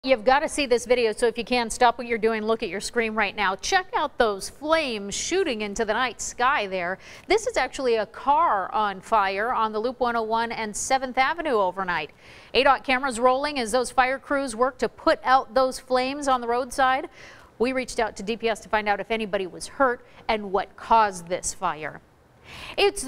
You've got to see this video, so if you can, stop what you're doing, look at your screen right now. Check out those flames shooting into the night sky there. This is actually a car on fire on the Loop 101 and 7th Avenue overnight. ADOT cameras rolling as those fire crews work to put out those flames on the roadside. We reached out to DPS to find out if anybody was hurt and what caused this fire. It's the